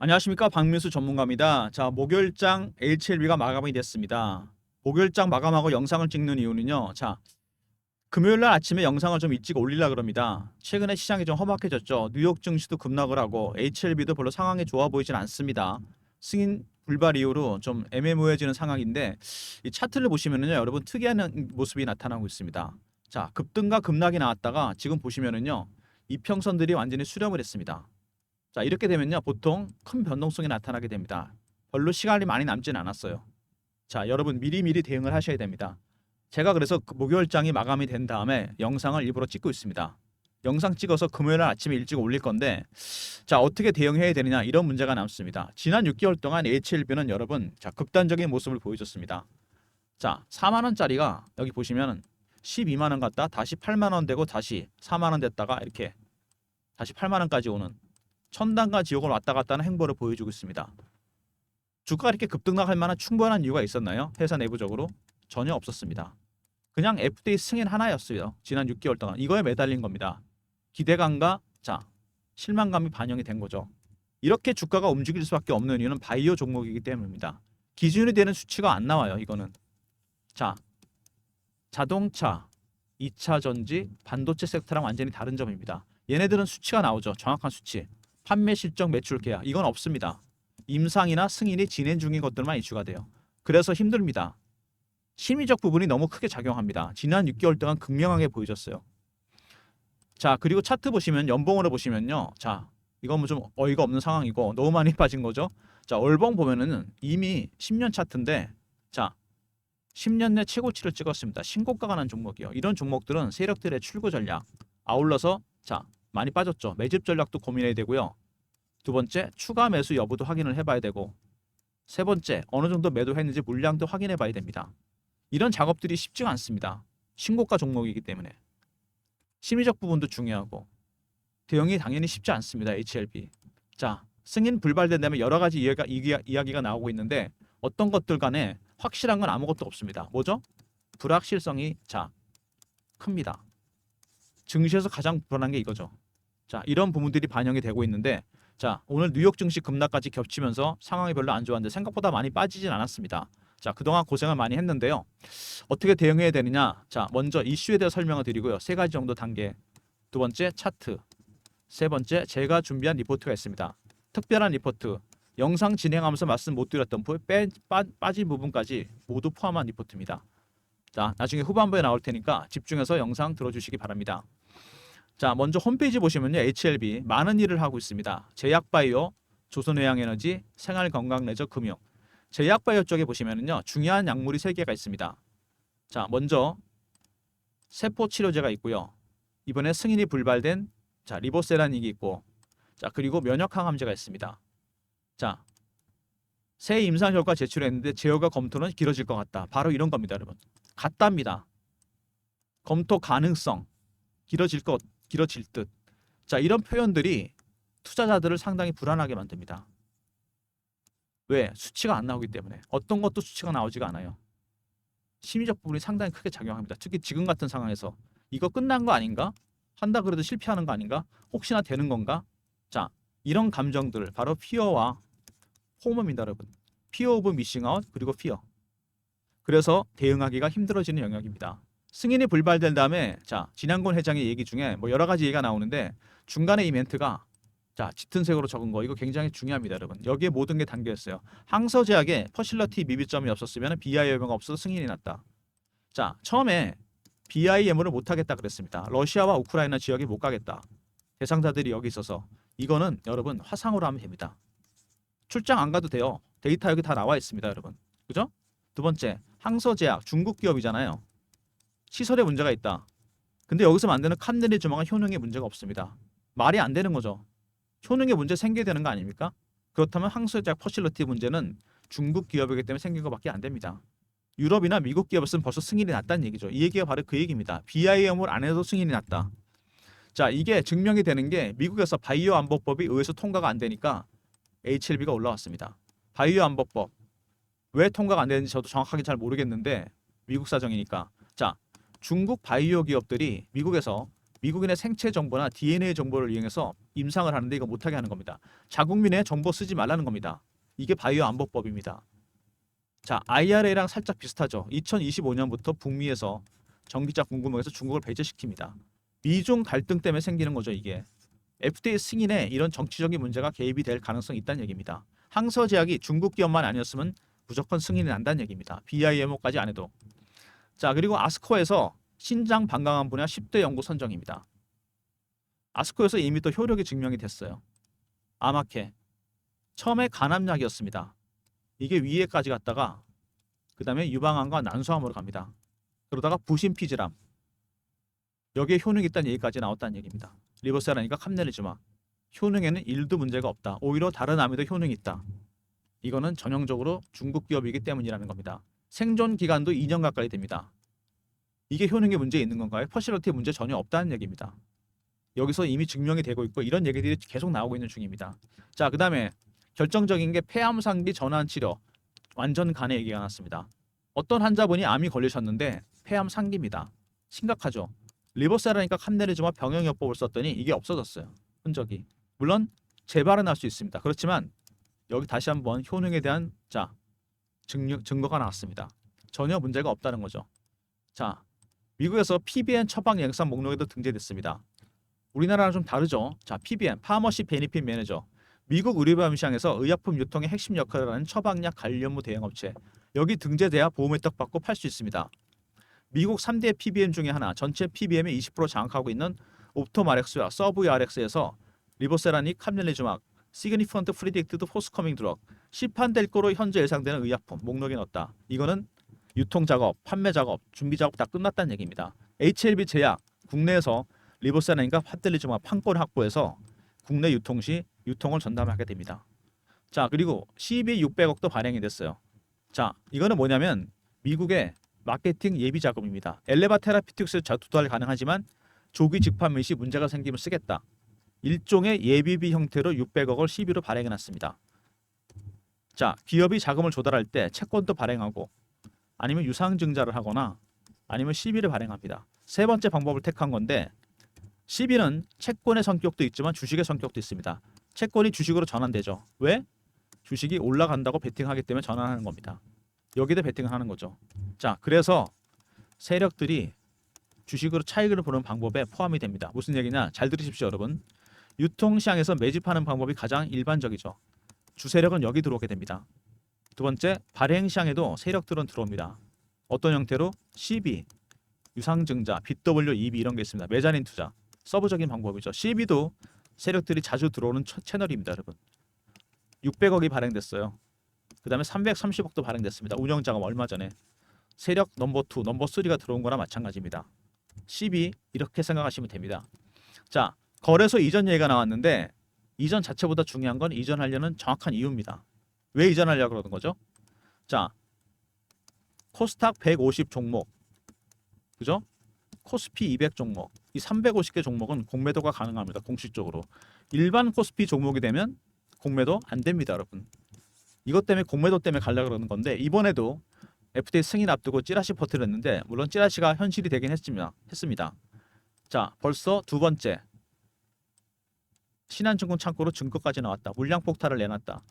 안녕하십니까, 박민수 전문가입니다. 자, 목요일장 HLB가 마감이 됐습니다. 목요일장 마감하고 영상을 찍는 이유는요. 자, 금요일날 아침에 영상을 좀 일찍 올리려고 그럽니다. 최근에 시장이 좀 험악해졌죠. 뉴욕 증시도 급락을 하고 HLB도 별로 상황이 좋아 보이진 않습니다. 승인 불발 이후로 좀 애매모호해지는 상황인데, 이 차트를 보시면은요, 여러분 특이한 모습이 나타나고 있습니다. 자, 급등과 급락이 나왔다가 지금 보시면은요, 이평선들이 완전히 수렴을 했습니다. 자, 이렇게 되면요, 보통 큰 변동성이 나타나게 됩니다. 별로 시간이 많이 남진 않았어요. 자, 여러분 미리미리 대응을 하셔야 됩니다. 제가 그래서 그 목요일장이 마감이 된 다음에 영상을 일부러 찍고 있습니다. 영상 찍어서 금요일 아침에 일찍 올릴 건데, 자, 어떻게 대응해야 되느냐, 이런 문제가 남습니다. 지난 6개월 동안 HLB는 여러분, 자, 극단적인 모습을 보여줬습니다. 자, 4만 원짜리가 여기 보시면 12만 원 갔다 다시 8만 원 되고 다시 4만 원 됐다가 이렇게 다시 8만 원까지 오는 천당과 지옥을 왔다 갔다 하는 행보를 보여주고 있습니다. 주가가 이렇게 급등락할 만한 충분한 이유가 있었나요? 회사 내부적으로 전혀 없었습니다. 그냥 FDA 승인 하나였어요. 지난 6개월 동안 이거에 매달린 겁니다. 기대감과 실망감이 반영이 된 거죠. 이렇게 주가가 움직일 수밖에 없는 이유는 바이오 종목이기 때문입니다. 기준이 되는 수치가 안 나와요. 이거는 자, 자동차, 2차 전지, 반도체 섹터랑 완전히 다른 점입니다. 얘네들은 수치가 나오죠. 정확한 수치. 판매 실적, 매출 계약 이건 없습니다. 임상이나 승인이 진행 중인 것들만 이슈가 돼요. 그래서 힘듭니다. 심리적 부분이 너무 크게 작용합니다. 지난 6개월 동안 극명하게 보여줬어요. 자, 그리고 차트 보시면 연봉으로 보시면요. 자, 이건 뭐 좀 어이가 없는 상황이고 너무 많이 빠진 거죠. 자, 월봉 보면은 이미 10년 차트인데, 자, 10년 내 최고치를 찍었습니다. 신고가가 난 종목이요. 이런 종목들은 세력들의 출구 전략, 아울러서 자, 많이 빠졌죠. 매집 전략도 고민해야 되고요. 두 번째, 추가 매수 여부도 확인을 해봐야 되고, 세 번째, 어느 정도 매도했는지 물량도 확인해 봐야 됩니다. 이런 작업들이 쉽지가 않습니다. 신고가 종목이기 때문에. 심리적 부분도 중요하고, 대응이 당연히 쉽지 않습니다. HLB. 자, 승인 불발된다면 여러 가지 이야기가 나오고 있는데, 어떤 것들 간에 확실한 건 아무것도 없습니다. 뭐죠? 불확실성이 큽니다. 증시에서 가장 불안한 게 이거죠. 자, 이런 부분들이 반영이 되고 있는데, 자, 오늘 뉴욕 증시 급락까지 겹치면서 상황이 별로 안 좋았는데 생각보다 많이 빠지진 않았습니다. 자, 그동안 고생을 많이 했는데요. 어떻게 대응해야 되느냐? 자, 먼저 이슈에 대해 설명을 드리고요. 세 가지 정도 단계. 두 번째, 차트. 세 번째, 제가 준비한 리포트가 있습니다. 특별한 리포트. 영상 진행하면서 말씀 못 드렸던 빠진 부분까지 모두 포함한 리포트입니다. 자, 나중에 후반부에 나올 테니까 집중해서 영상 들어주시기 바랍니다. 자, 먼저 홈페이지 보시면요, HLB 많은 일을 하고 있습니다. 제약바이오, 조선해양에너지, 생활건강레저, 금융. 제약바이오 쪽에 보시면은요, 중요한 약물이 3개가 있습니다. 자, 먼저 세포치료제가 있고요. 이번에 승인이 불발된 리보세라닉이 있고, 자, 그리고 면역항암제가 있습니다. 자, 새 임상 효과 제출했는데 제어가 검토는 길어질 것 같다. 바로 이런 겁니다, 여러분. 같답니다. 검토 가능성 길어질 듯. 자, 이런 표현들이 투자자들을 상당히 불안하게 만듭니다. 왜? 수치가 안 나오기 때문에. 어떤 것도 수치가 나오지가 않아요. 심리적 부분이 상당히 크게 작용합니다. 특히 지금 같은 상황에서 이거 끝난 거 아닌가? 한다 그래도 실패하는 거 아닌가? 혹시나 되는 건가? 자, 이런 감정들 바로 피어와 호모입니다, 여러분. 피어 오브 미싱 아웃 그리고 피어. 그래서 대응하기가 힘들어지는 영역입니다. 승인이 불발된 다음에 진한권 회장의 얘기 중에 뭐 여러 가지 얘기가 나오는데, 중간에 이 멘트가 짙은 색으로 적은 거 이거 굉장히 중요합니다, 여러분. 여기에 모든 게 담겨 있어요. 항서제약에 퍼실러티 미비점이 없었으면 BIM가 없어서 승인이 났다. 자, 처음에 BIM을 못 하겠다 그랬습니다. 러시아와 우크라이나 지역에 못 가겠다. 대상자들이 여기 있어서 이거는 여러분 화상으로 하면 됩니다. 출장 안 가도 돼요. 데이터 여기 다 나와 있습니다, 여러분. 그죠? 두 번째, 항서제약 중국 기업이잖아요. 시설에 문제가 있다. 근데 여기서 만드는 칸네리주망은 효능에 문제가 없습니다. 말이 안 되는 거죠. 효능에 문제 생겨야 되는 거 아닙니까? 그렇다면 항소제약 퍼실러티 문제는 중국 기업이기 때문에 생긴 것밖에 안 됩니다. 유럽이나 미국 기업은 벌써 승인이 났다는 얘기죠. 이 얘기가 바로 그 얘기입니다. BIM을 안 해도 승인이 났다. 자, 이게 증명이 되는 게 미국에서 바이오 안보법이 의회에서 통과가 안 되니까 HLB가 올라왔습니다. 바이오 안보법 왜 통과가 안 되는지 저도 정확하게 잘 모르겠는데 미국 사정이니까. 자, 중국 바이오 기업들이 미국에서 미국인의 생체 정보나 DNA 정보를 이용해서 임상을 하는데 이거 못하게 하는 겁니다. 자국민의 정보 쓰지 말라는 겁니다. 이게 바이오 안보법입니다. 자, IRA랑 살짝 비슷하죠. 2025년부터 북미에서 전기차 공급망에서 중국을 배제시킵니다. 미중 갈등 때문에 생기는 거죠, 이게. FDA 승인에 이런 정치적인 문제가 개입이 될 가능성이 있다는 얘기입니다. 항서제약이 중국 기업만 아니었으면 무조건 승인이 난다는 얘기입니다. BIMO까지 안 해도. 자, 그리고 아스코에서 신장 방광암 분야 10대 연구 선정입니다. 아스코에서 이미 또 효력이 증명이 됐어요. 아마케. 처음에 간암약이었습니다. 이게 위에까지 갔다가 그 다음에 유방암과 난소암으로 갑니다. 그러다가 부신피질암. 여기에 효능이 있다는 얘기까지 나왔다는 얘기입니다. 리보세라니까 캄넬리주마. 효능에는 1도 문제가 없다. 오히려 다른 암에도 효능이 있다. 이거는 전형적으로 중국 기업이기 때문이라는 겁니다. 생존 기간도 2년 가까이 됩니다. 이게 효능에 문제 있는 건가요? 퍼시널티에 문제 전혀 없다는 얘기입니다. 여기서 이미 증명이 되고 있고 이런 얘기들이 계속 나오고 있는 중입니다. 자, 그 다음에 결정적인 게 폐암상기 전환 치료 완전 간의 얘기가 나왔습니다. 어떤 환자분이 암이 걸리셨는데 폐암 상기입니다. 심각하죠. 리보세라니까 캄넬리주마 병용요법을 썼더니 이게 없어졌어요. 흔적이. 물론 재발은 할 수 있습니다. 그렇지만 여기 다시 한번 효능에 대한 증거가 나왔습니다. 전혀 문제가 없다는 거죠. 자, 미국에서 PBM 처방 영상 목록에도 등재됐습니다. 우리나라랑 좀 다르죠. 자, PBM, 파머시 베니핏 매니저. 미국 의료보험 시장에서 의약품 유통의 핵심 역할을 하는 처방약 관련무 대행업체. 여기 등재돼야 보험 혜택 받고 팔 수 있습니다. 미국 3대 PBM 중에 하나, 전체 PBM의 20% 장악하고 있는 옵토마렉스와 서브이RX에서 리보세라닉, 캄넬리주막, 시그니펀트 프리딕트드 포스커밍 드럭, 시판될 거로 현재 예상되는 의약품 목록에 넣었다. 이거는 유통 작업, 판매 작업, 준비 작업 다 끝났다는 얘기입니다. HLB 제약, 국내에서 리보세라닉과 팟델리주막 판권 확보해서 국내 유통 시 유통을 전담하게 됩니다. 자, 그리고 CB 600억도 발행이 됐어요. 자, 이거는 뭐냐면 미국의 마케팅 예비 자금입니다. 엘레바 테라피틱스 조달 가능하지만 조기 직판 및 시 문제가 생기면 쓰겠다. 일종의 예비비 형태로 600억을 CB로 발행해 놨습니다. 자, 기업이 자금을 조달할 때 채권도 발행하고 아니면 유상증자를 하거나 아니면 CB를 발행합니다. 세 번째 방법을 택한 건데 CB는 채권의 성격도 있지만 주식의 성격도 있습니다. 채권이 주식으로 전환되죠. 왜? 주식이 올라간다고 베팅하기 때문에 전환하는 겁니다. 여기다 베팅을 하는 거죠. 자, 그래서 세력들이 주식으로 차익을 보는 방법에 포함이 됩니다. 무슨 얘기냐? 잘 들으십시오, 여러분. 유통시장에서 매집하는 방법이 가장 일반적이죠. 주세력은 여기 들어오게 됩니다. 두 번째, 발행시장에도 세력들은 들어옵니다. 어떤 형태로? CB, 유상증자, BWEB 이런 게 있습니다. 메자닌 투자, 서브적인 방법이죠. CB도 세력들이 자주 들어오는 채널입니다, 여러분. 600억이 발행됐어요. 그 다음에 330억도 발행됐습니다. 운영자금 얼마 전에. 세력 넘버 2, 넘버 3가 들어온 거나 마찬가지입니다. CB 이렇게 생각하시면 됩니다. 자, 거래소 이전 얘기가 나왔는데 이전 자체보다 중요한 건 이전하려는 정확한 이유입니다. 왜 이전하려고 그러는 거죠? 자, 코스닥 150 종목, 그죠? 코스피 200 종목, 이 350개 종목은 공매도가 가능합니다. 공식적으로. 일반 코스피 종목이 되면 공매도 안 됩니다, 여러분. 이것 때문에 공매도 때문에 가려고 그러는 건데 이번에도 FDA 승인 앞두고 찌라시 퍼뜨렸는데 물론 찌라시가 현실이 되긴 했습니다. 자, 벌써 두 번째 신한증권 창고로 증거까지 나왔다. 물량 폭탄을 내놨다.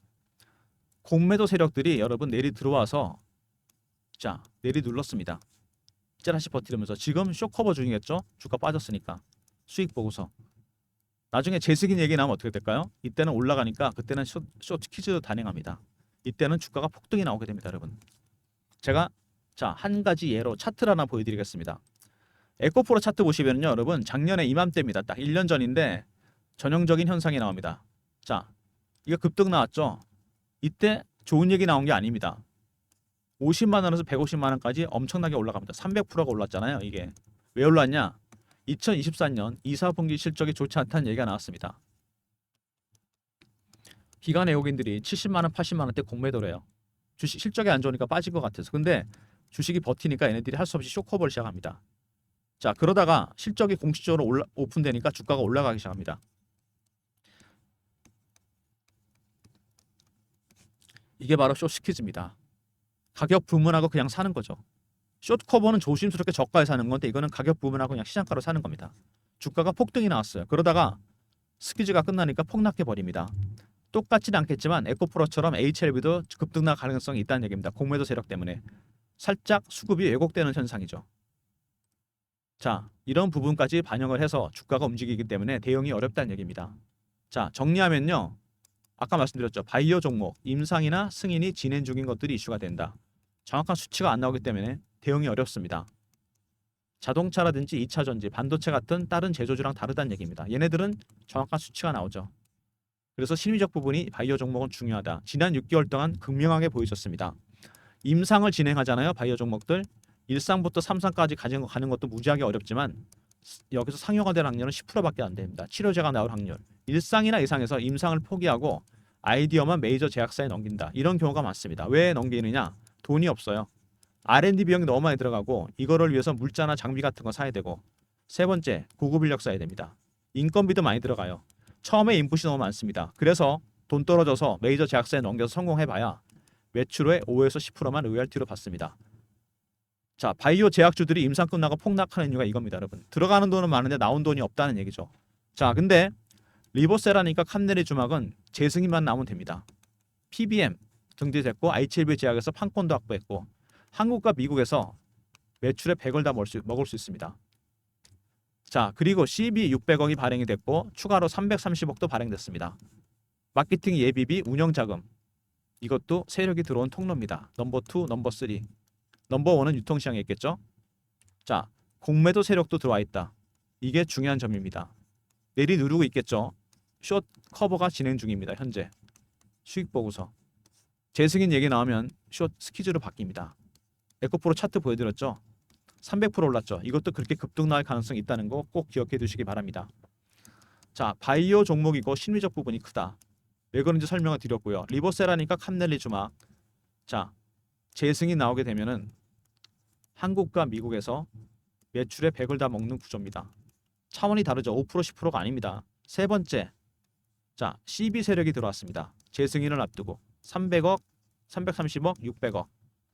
공매도 세력들이 여러분 내리 들어와서 자, 내리 눌렀습니다. 찌라시 버티면서 지금 쇼커버 중이겠죠? 주가 빠졌으니까 수익 보고서. 나중에 재승인 얘기 나오면 어떻게 될까요? 이때는 올라가니까 그때는 쇼트 퀴즈 단행합니다. 이때는 주가가 폭등이 나오게 됩니다, 여러분. 제가 자, 한 가지 예로 차트를 하나 보여드리겠습니다. 에코프로 차트 보시면요, 여러분 작년에 이맘때입니다. 딱 1년 전인데 전형적인 현상이 나옵니다. 자, 이거 급등 나왔죠? 이때 좋은 얘기 나온 게 아닙니다. 50만 원에서 150만 원까지 엄청나게 올라갑니다. 300%가 올랐잖아요. 이게 왜 올랐냐? 2024년 2, 4분기 실적이 좋지 않다는 얘기가 나왔습니다. 기관 외국인들이 70만 원, 80만 원대 공매도래요. 주식 실적이 안 좋으니까 빠진 것 같아서. 근데 주식이 버티니까 얘네들이 할 수 없이 쇼커버를 시작합니다. 자, 그러다가 실적이 공식적으로 오픈되니까 주가가 올라가기 시작합니다. 이게 바로 숏스퀴즈입니다. 가격 부문하고 그냥 사는 거죠. 숏커버는 조심스럽게 저가에 사는 건데 이거는 가격 부문하고 그냥 시장가로 사는 겁니다. 주가가 폭등이 나왔어요. 그러다가 스퀴즈가 끝나니까 폭락해 버립니다. 똑같지는 않겠지만 에코프로처럼 HLB도 급등날 가능성이 있다는 얘기입니다. 공매도 세력 때문에 살짝 수급이 왜곡되는 현상이죠. 자, 이런 부분까지 반영을 해서 주가가 움직이기 때문에 대응이 어렵다는 얘기입니다. 자, 정리하면요. 아까 말씀드렸죠. 바이오 종목, 임상이나 승인이 진행 중인 것들이 이슈가 된다. 정확한 수치가 안 나오기 때문에 대응이 어렵습니다. 자동차라든지 2차 전지, 반도체 같은 다른 제조주랑 다르다는 얘기입니다. 얘네들은 정확한 수치가 나오죠. 그래서 심리적 부분이 바이오 종목은 중요하다. 지난 6개월 동안 극명하게 보여줬습니다. 임상을 진행하잖아요. 바이오 종목들. 1상부터 3상까지 가는 것도 무지하게 어렵지만 여기서 상용화 될 확률은 10%밖에 안 됩니다. 치료제가 나올 확률. 1상이나 이상에서 임상을 포기하고 아이디어만 메이저 제약사에 넘긴다. 이런 경우가 많습니다. 왜 넘기느냐? 돈이 없어요. R&D 비용이 너무 많이 들어가고 이거를 위해서 물자나 장비 같은 거 사야 되고 세 번째 고급 인력 써야 됩니다. 인건비도 많이 들어가요. 처음에 인풋이 너무 많습니다. 그래서 돈 떨어져서 메이저 제약사에 넘겨서 성공해봐야 매출의 5에서 10%만 로열티로 받습니다. 자, 바이오 제약주들이 임상 끝나고 폭락하는 이유가 이겁니다, 여러분. 들어가는 돈은 많은데 나온 돈이 없다는 얘기죠. 자, 근데 리보세라니까 캄네리 주막은 재승인만 나오면 됩니다. PBM 등재됐고 IHLB 제약에서 판권도 확보했고 한국과 미국에서 매출의 100을 다 먹을 수 있습니다. 자, 그리고 CB 600억이 발행이 됐고 추가로 330억도 발행됐습니다. 마케팅 예비비 운영자금 이것도 세력이 들어온 통로입니다. 넘버 2, 넘버 3. 넘버 1은 유통시장에 있겠죠. 자, 공매도 세력도 들어와 있다. 이게 중요한 점입니다. 내리 누르고 있겠죠. 숏 커버가 진행 중입니다. 현재 수익 보고서 재승인 얘기 나오면 숏 스퀴즈로 바뀝니다. 에코프로 차트 보여드렸죠. 300% 올랐죠. 이것도 그렇게 급등 나올 가능성이 있다는 거 꼭 기억해 두시기 바랍니다. 자, 바이오 종목이고 심리적 부분이 크다. 왜 그런지 설명을 드렸고요. 리보세라니까 캄넬리 주막. 자, 재승인 나오게 되면은 한국과 미국에서 매출의 100을 다 먹는 구조입니다. 차원이 다르죠. 5% 10%가 아닙니다. 세 번째, 자, CB 세력이 들어왔습니다. 재승인을 앞두고 300억, 330억, 600억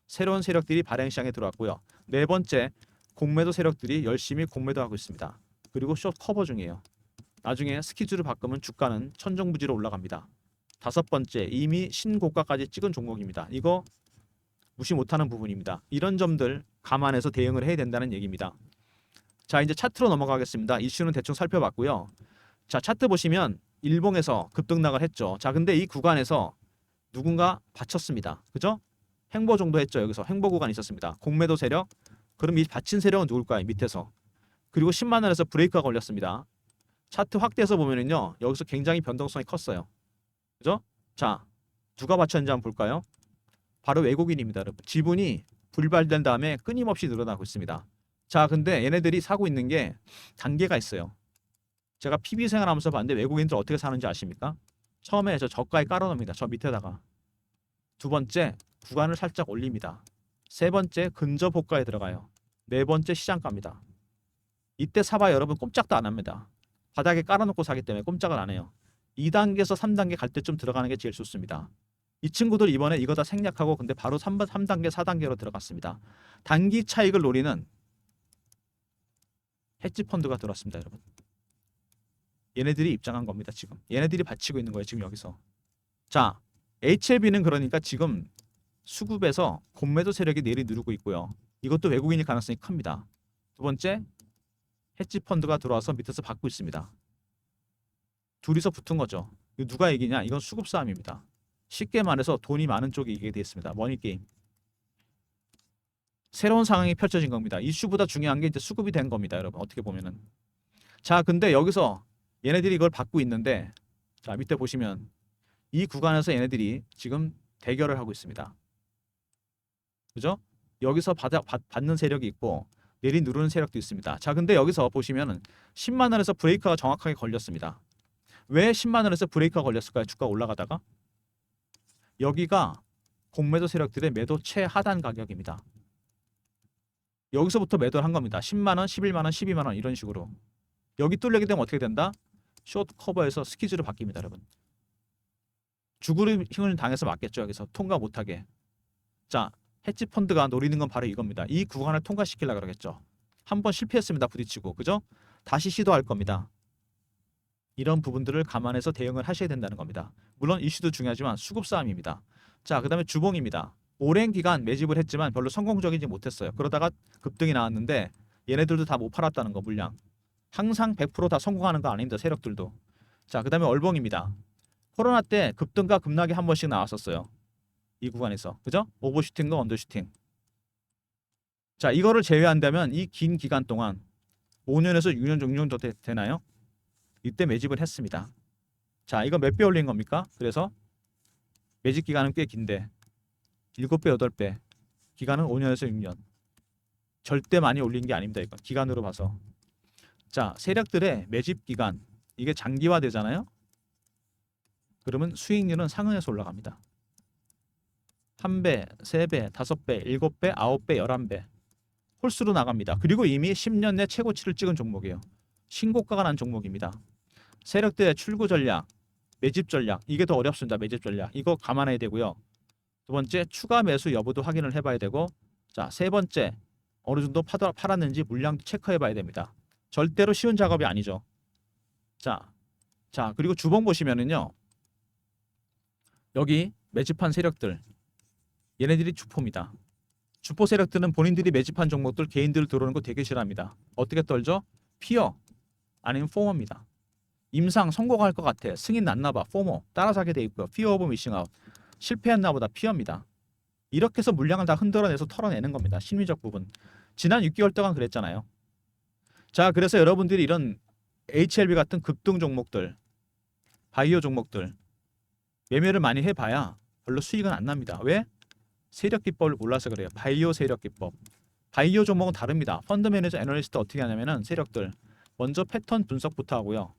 새로운 세력들이 발행 시장에 들어왔고요. 네 번째, 공매도 세력들이 열심히 공매도하고 있습니다. 그리고 숏 커버 중이에요. 나중에 스퀴즈를 바꾸면 주가는 천정부지로 올라갑니다. 다섯 번째, 이미 신고가까지 찍은 종목입니다. 이거 무시 못하는 부분입니다. 이런 점들 감안해서 대응을 해야 된다는 얘기입니다. 자, 이제 차트로 넘어가겠습니다. 이슈는 대충 살펴봤고요. 자, 차트 보시면 일봉에서 급등락을 했죠. 자, 근데 이 구간에서 누군가 받쳤습니다. 그죠? 횡보 정도 했죠. 여기서 횡보 구간이 있었습니다. 공매도 세력. 그럼 이 받친 세력은 누굴까요? 밑에서. 그리고 10만 원에서 브레이크가 걸렸습니다. 차트 확대해서 보면은요. 여기서 굉장히 변동성이 컸어요. 그죠? 자, 누가 받쳤는지 한번 볼까요? 바로 외국인입니다, 여러분. 지분이 불발된 다음에 끊임없이 늘어나고 있습니다. 자, 근데 얘네들이 사고 있는 게 단계가 있어요. 제가 PB 생활하면서 봤는데 외국인들 어떻게 사는지 아십니까? 처음에 저 저가에 깔아놓습니다. 저 밑에다가. 두 번째, 구간을 살짝 올립니다. 세 번째, 근접 호가에 들어가요. 네 번째, 시장가입니다. 이때 사봐 여러분 꼼짝도 안 합니다. 바닥에 깔아놓고 사기 때문에 꼼짝을 안 해요. 2단계에서 3단계 갈 때쯤 들어가는 게 제일 좋습니다. 이 친구들 이번에 이거 다 생략하고 근데 바로 3단계, 4단계로 들어갔습니다. 단기 차익을 노리는 헤지 펀드가 들어왔습니다, 여러분. 얘네들이 입장한 겁니다, 지금. 얘네들이 받치고 있는 거예요, 지금 여기서. 자, HLB는 그러니까 지금 수급에서 공매도 세력이 내리누르고 있고요. 이것도 외국인일 가능성이 큽니다. 두 번째, 헤지 펀드가 들어와서 밑에서 받고 있습니다. 둘이서 붙은 거죠. 이거 누가 이기냐? 이건 수급 싸움입니다. 쉽게 말해서 돈이 많은 쪽이 이기게 되어 있습니다. 머니게임. 새로운 상황이 펼쳐진 겁니다. 이슈보다 중요한 게 이제 수급이 된 겁니다, 여러분. 어떻게 보면은. 자, 근데 여기서 얘네들이 이걸 받고 있는데, 자, 밑에 보시면 이 구간에서 얘네들이 지금 대결을 하고 있습니다. 그죠? 여기서 받는 세력이 있고 내리누르는 세력도 있습니다. 자, 근데 여기서 보시면은 10만 원에서 브레이크가 정확하게 걸렸습니다. 왜 10만 원에서 브레이크가 걸렸을까요? 주가 올라가다가 여기가 공매도 세력들의 매도 최하단 가격입니다. 여기서부터 매도를 한 겁니다. 10만 원, 11만 원, 12만 원 이런 식으로. 여기 뚫리게 되면 어떻게 된다? 숏 커버에서 스퀴즈로 바뀝니다, 여러분. 죽으리 힘을 당해서 맞겠죠. 여기서 통과 못하게. 자, 헤지 펀드가 노리는 건 바로 이겁니다. 이 구간을 통과시키려고 그러겠죠. 한번 실패했습니다. 부딪히고. 그죠? 다시 시도할 겁니다. 이런 부분들을 감안해서 대응을 하셔야 된다는 겁니다. 물론 이슈도 중요하지만 수급 싸움입니다. 자, 그다음에 주봉입니다. 오랜 기간 매집을 했지만 별로 성공적이지 못했어요. 그러다가 급등이 나왔는데 얘네들도 다 못 팔았다는 거 물량. 항상 100%다 성공하는 거 아닙니다. 세력들도. 자, 그다음에 얼봉입니다. 코로나 때 급등과 급락이 한 번씩 나왔었어요. 이 구간에서. 그죠? 오버슈팅과 언더슈팅. 자, 이거를 제외한다면 이 긴 기간 동안 5년에서 6년 정도 되나요? 이때 매집을 했습니다. 자, 이거 몇 배 올린 겁니까? 그래서 매집 기간은 꽤 긴데 7배, 8배. 기간은 5년에서 6년. 절대 많이 올린 게 아닙니다. 이건 기간으로 봐서. 자, 세력들의 매집 기간 이게 장기화되잖아요. 그러면 수익률은 상응해서 올라갑니다. 1배, 3배, 5배, 7배, 9배, 11배. 홀수로 나갑니다. 그리고 이미 10년 내 최고치를 찍은 종목이에요. 신고가가 난 종목입니다. 세력들의 출구 전략, 매집 전략 이게 더 어렵습니다. 매집 전략 이거 감안해야 되고요. 두 번째 추가 매수 여부도 확인을 해봐야 되고, 자, 세 번째 어느 정도 팔았는지 물량도 체크해봐야 됩니다. 절대로 쉬운 작업이 아니죠. 자, 그리고 주봉 보시면은요, 여기 매집한 세력들 얘네들이 주포입니다. 주포 세력들은 본인들이 매집한 종목들 개인들 들어오는 거 되게 싫어합니다. 어떻게 떨죠? 피어 아니면 포머입니다. 임상 성공할 것 같아. 승인 났나봐. 포머 따라 사게 돼 있고요. 피어 오브 미싱아웃 실패했나 보다. 피어입니다. 이렇게 해서 물량을 다 흔들어내서 털어내는 겁니다. 심리적 부분. 지난 6개월 동안 그랬잖아요. 자, 그래서 여러분들이 이런 HLB 같은 급등 종목들, 바이오 종목들 매매를 많이 해봐야 별로 수익은 안 납니다. 왜? 세력 기법을 몰라서 그래요. 바이오 세력 기법. 바이오 종목은 다릅니다. 펀드 매니저 애널리스트 어떻게 하냐면은 세력들 먼저 패턴 분석부터 하고요.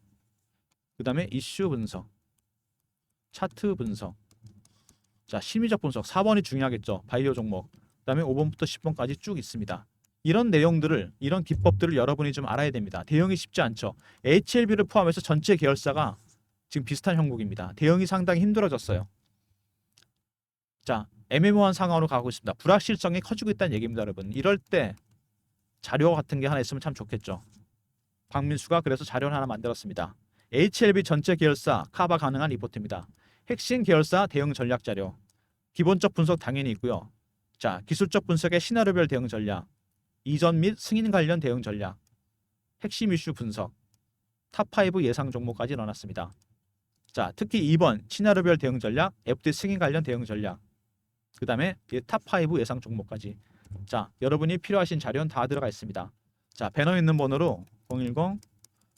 그 다음에 이슈 분석, 차트 분석. 자, 심리적 분석 4번이 중요하겠죠. 바이오 종목. 그 다음에 5번부터 10번까지 쭉 있습니다. 이런 내용들을, 이런 기법들을 여러분이 좀 알아야 됩니다. 대응이 쉽지 않죠. HLB를 포함해서 전체 계열사가 지금 비슷한 형국입니다. 대응이 상당히 힘들어졌어요. 자, 애매모호한 상황으로 가고 있습니다. 불확실성이 커지고 있다는 얘기입니다, 여러분. 이럴 때 자료 같은 게 하나 있으면 참 좋겠죠. 박민수가 그래서 자료를 하나 만들었습니다. HLB 전체 계열사 커버 가능한 리포트입니다. 핵심 계열사 대응 전략 자료. 기본적 분석 당연히 있고요. 자, 기술적 분석의 시나리오별 대응 전략, 이전 및 승인 관련 대응 전략, 핵심 이슈 분석, 탑5 예상 종목까지 넣어놨습니다. 자, 특히 2번 시나리오별 대응 전략, FD 승인 관련 대응 전략, 그 다음에 탑5 예상 종목까지. 자, 여러분이 필요하신 자료는 다 들어가 있습니다. 자, 배너 있는 번호로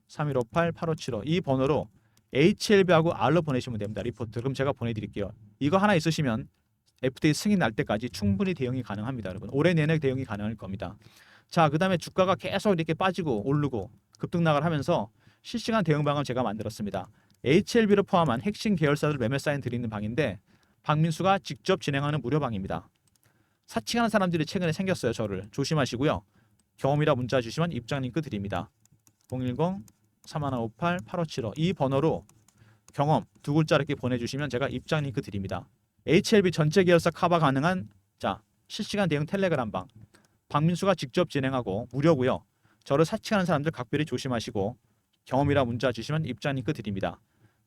010-3158-8575 이 번호로 HLB하고 R로 보내시면 됩니다. 리포트. 그럼 제가 보내드릴게요. 이거 하나 있으시면 FDA 승인 날 때까지 충분히 대응이 가능합니다. 여러분. 올해 내내 대응이 가능할 겁니다. 자, 그 다음에 주가가 계속 이렇게 빠지고 오르고 급등락을 하면서 실시간 대응 방을 제가 만들었습니다. HLB를 포함한 핵심 계열사들 매매 사인 드리는 방인데 박민수가 직접 진행하는 무료방입니다. 사칭하는 사람들이 최근에 생겼어요. 저를 조심하시고요. 경험이라 문자 주시면 입장 링크 드립니다. 010-3158-8575 이 번호로 경험 두 글자 이렇게 보내주시면 제가 입장 링크 드립니다. HLB 전체 계열사 커버 가능한 자 실시간 대응 텔레그램 방 박민수가 직접 진행하고 무료고요. 저를 사칭하는 사람들 각별히 조심하시고 경험이라 문자 주시면 입장 링크 드립니다.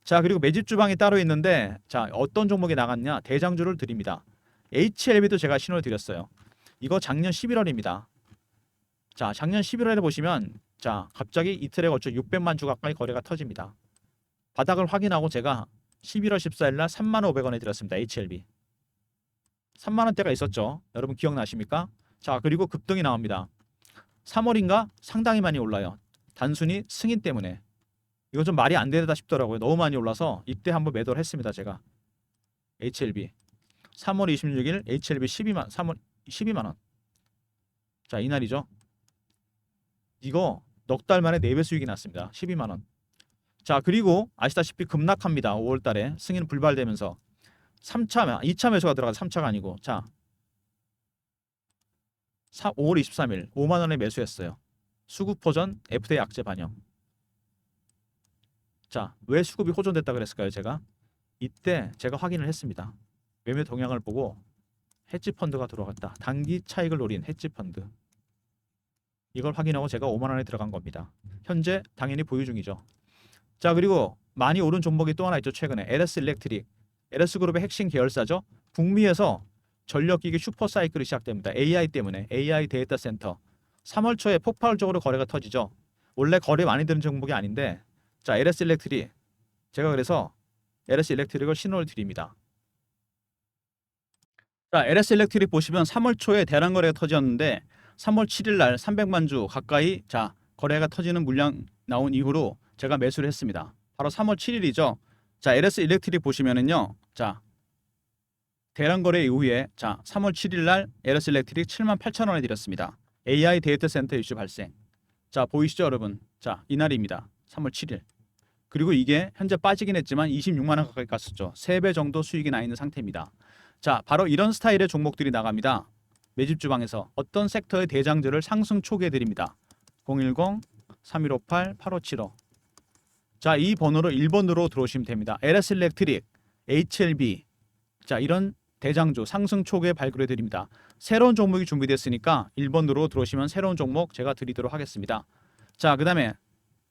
자, 그리고 매집 주방이 따로 있는데 자, 어떤 종목이 나갔냐 대장주를 드립니다. HLB도 제가 신호를 드렸어요. 이거 작년 11월입니다. 자, 작년 11월에 보시면 자, 갑자기 이틀에 걸쳐 600만 주 가까이 거래가 터집니다. 바닥을 확인하고 제가 11월 14일 날 35,500원에 드렸습니다. HLB 3만원대가 있었죠. 여러분 기억나십니까? 자, 그리고 급등이 나옵니다. 3월인가 상당히 많이 올라요. 단순히 승인 때문에. 이거 좀 말이 안 되다 싶더라고요. 너무 많이 올라서 이때 한번 매도를 했습니다. 제가 HLB 3월 26일 HLB 3월 12만원. 자, 이날이죠. 이거 넉 달 만에 4배 수익이 났습니다. 12만원. 자, 그리고 아시다시피 급락합니다. 5월 달에 승인 불발되면서 2차 매수가 들어가서 3차가 아니고 자 5월 23일 5만원에 매수했어요. 수급호전 FDA 악재 반영. 자, 왜 수급이 호전됐다 그랬을까요? 이때 제가 확인을 했습니다. 매매 동향을 보고 헤지펀드가 들어갔다. 단기 차익을 노린 헤지펀드. 이걸 확인하고 제가 5만 원에 들어간 겁니다. 현재 당연히 보유 중이죠. 자, 그리고 많이 오른 종목이 또 하나 있죠. 최근에 LS 일렉트릭. LS 그룹의 핵심 계열사죠. 북미에서 전력기기 슈퍼 사이클이 시작됩니다. AI 때문에 AI 데이터 센터. 3월 초에 폭발적으로 거래가 터지죠. 원래 거래 많이 되는 종목이 아닌데 자, LS 일렉트릭 제가 그래서 LS 일렉트릭을 신호를 드립니다. 자, LS 일렉트릭 보시면 3월 초에 대량 거래가 터졌는데 3월 7일 날 300만 주 가까이 자, 거래가 터지는 물량 나온 이후로 제가 매수를 했습니다. 바로 3월 7일이죠. 자, LS 일렉트릭 보시면은요. 자, 대량 거래 이후에 자, 3월 7일 날 LS 일렉트릭 78,000원에 드렸습니다. AI 데이터 센터 이슈 발생. 자, 보이시죠, 여러분? 자, 이날입니다. 3월 7일. 그리고 이게 현재 빠지긴 했지만 26만 원 가까이 갔었죠. 3배 정도 수익이 나 있는 상태입니다. 자, 바로 이런 스타일의 종목들이 나갑니다. 매집 주방에서 어떤 섹터의 대장주를 상승 초기에 드립니다. 010-3158-8575. 자, 이 번호로 1번으로 들어오시면 됩니다. LS 일렉트릭, HLB. 자, 이런 대장주 상승 초기에 발굴해 드립니다. 새로운 종목이 준비됐으니까 1번으로 들어오시면 새로운 종목 제가 드리도록 하겠습니다. 자, 그다음에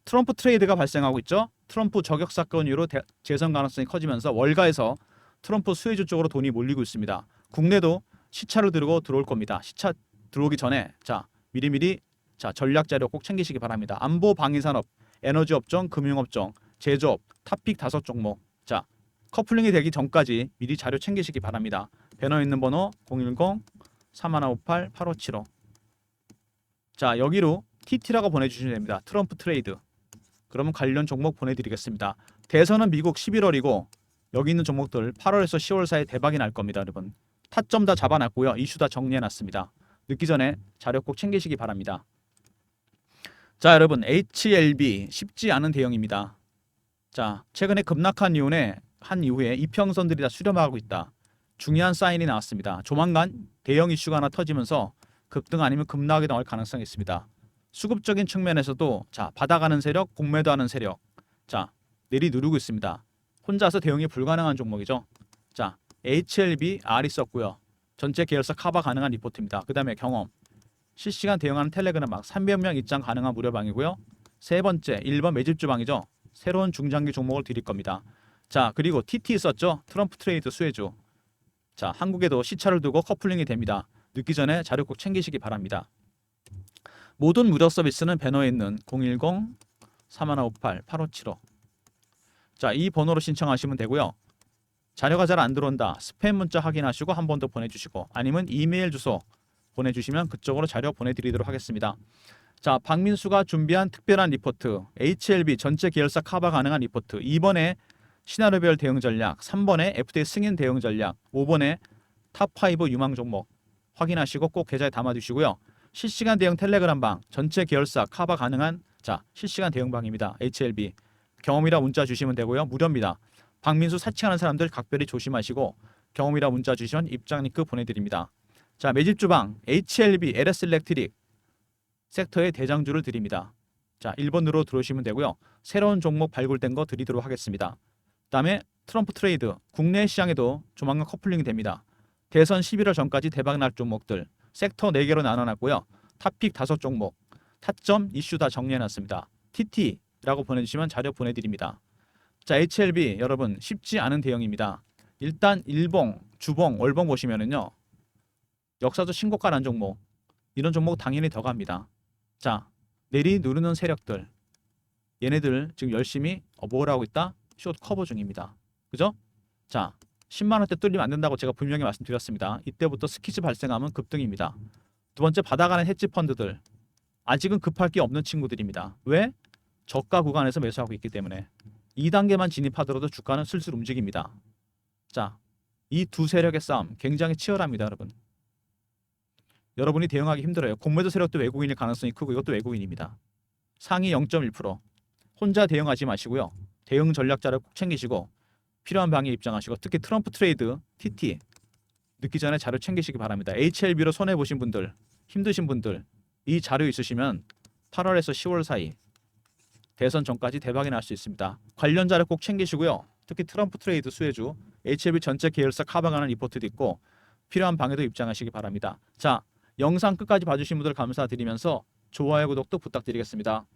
트럼프 트레이드가 발생하고 있죠. 트럼프 저격 사건 이후로 재선 가능성이 커지면서 월가에서 트럼프 수혜주 쪽으로 돈이 몰리고 있습니다. 국내도 시차를 들고 들어올 겁니다. 시차 들어오기 전에 자, 미리미리 자, 전략 자료 꼭 챙기시기 바랍니다. 안보 방위 산업, 에너지 업종, 금융 업종, 제조업, 탑픽 5종목. 자, 커플링이 되기 전까지 미리 자료 챙기시기 바랍니다. 배너 있는 번호 010-3158-8575. 자, 여기로 TT라고 보내주시면 됩니다. 트럼프 트레이드. 그러면 관련 종목 보내드리겠습니다. 대선은 미국 11월이고 여기 있는 종목들 8월에서 10월 사이에 대박이 날 겁니다. 여러분. 타점 다 잡아놨고요. 이슈 다 정리해놨습니다. 늦기 전에 자료 꼭 챙기시기 바랍니다. 자, 여러분, HLB 쉽지 않은 대형입니다. 자, 최근에 급락한 이후에 이평선들이 다 수렴하고 있다. 중요한 사인이 나왔습니다. 조만간 대형 이슈가 하나 터지면서 급등 아니면 급락이 나올 가능성이 있습니다. 수급적인 측면에서도 자, 받아가는 세력, 공매도하는 세력. 자, 내리누르고 있습니다. 혼자서 대응이 불가능한 종목이죠. 자, HLB R이 썼고요. 전체 계열사 커버 가능한 리포트입니다. 그 다음에 경험. 실시간 대응하는 텔레그램 막 300명 입장 가능한 무료방이고요. 세 번째 1번 매집 주방이죠. 새로운 중장기 종목을 드릴 겁니다. 자, 그리고 TT 썼죠. 트럼프 트레이드 수혜주. 자, 한국에도 시차를 두고 커플링이 됩니다. 늦기 전에 자료 꼭 챙기시기 바랍니다. 모든 무료 서비스는 배너에 있는 010-3158-8575. 자, 이 번호로 신청하시면 되고요. 자료가 잘 안 들어온다. 스팸 문자 확인하시고 한 번 더 보내주시고 아니면 이메일 주소 보내주시면 그쪽으로 자료 보내드리도록 하겠습니다. 자, 박민수가 준비한 특별한 리포트. HLB 전체 계열사 커버 가능한 리포트. 2번에 시나리오별 대응 전략, 3번에 FDA 승인 대응 전략, 5번에 탑5 유망 종목 확인하시고 꼭 계좌에 담아두시고요. 실시간 대응 텔레그램 방 전체 계열사 커버 가능한 자, 실시간 대응방입니다. HLB 경험이라 문자 주시면 되고요. 무료입니다. 박민수 사칭하는 사람들 각별히 조심하시고 경험이라 문자 주시면 입장 링크 보내드립니다. 자, 매집 주방 HLB, LS 일렉트릭 섹터의 대장주를 드립니다. 자, 1번으로 들어오시면 되고요. 새로운 종목 발굴된 거 드리도록 하겠습니다. 그다음에 트럼프 트레이드 국내 시장에도 조만간 커플링이 됩니다. 대선 11월 전까지 대박 날 종목들 섹터 4개로 나눠놨고요. 탑픽 5종목 타점 이슈 다 정리해놨습니다. TT라고 보내주시면 자료 보내드립니다. 자, HLB 여러분 쉽지 않은 대형입니다. 일단 일봉, 주봉, 월봉 보시면은요. 역사적 신고가 난 종목 이런 종목 당연히 더 갑니다. 자, 내리누르는 세력들 얘네들 지금 열심히 뭘 하고 있다? 숏 커버 중입니다. 그죠? 자, 10만원대 뚫리면 안 된다고 제가 분명히 말씀드렸습니다. 이때부터 스키즈 발생하면 급등입니다. 두 번째 받아가는 헤지 펀드들 아직은 급할 게 없는 친구들입니다. 왜? 저가 구간에서 매수하고 있기 때문에 2단계만 진입하더라도 주가는 슬슬 움직입니다. 자, 이 두 세력의 싸움 굉장히 치열합니다. 여러분이 대응하기 힘들어요. 공매도 세력도 외국인일 가능성이 크고 이것도 외국인입니다. 상위 0.1% 혼자 대응하지 마시고요. 대응 전략자를 꼭 챙기시고 필요한 방에 입장하시고 특히 트럼프 트레이드, TT 늦기 전에 자료 챙기시기 바랍니다. HLB로 손해보신 분들, 힘드신 분들 이 자료 있으시면 8월에서 10월 사이 대선 전까지 대박이 날 수 있습니다. 관련 자료 꼭 챙기시고요. 특히 트럼프 트레이드 수혜주, HLB 전체 계열사 커버가는 리포트도 있고 필요한 방에도 입장하시기 바랍니다. 자, 영상 끝까지 봐주신 분들 감사드리면서 좋아요, 구독도 부탁드리겠습니다.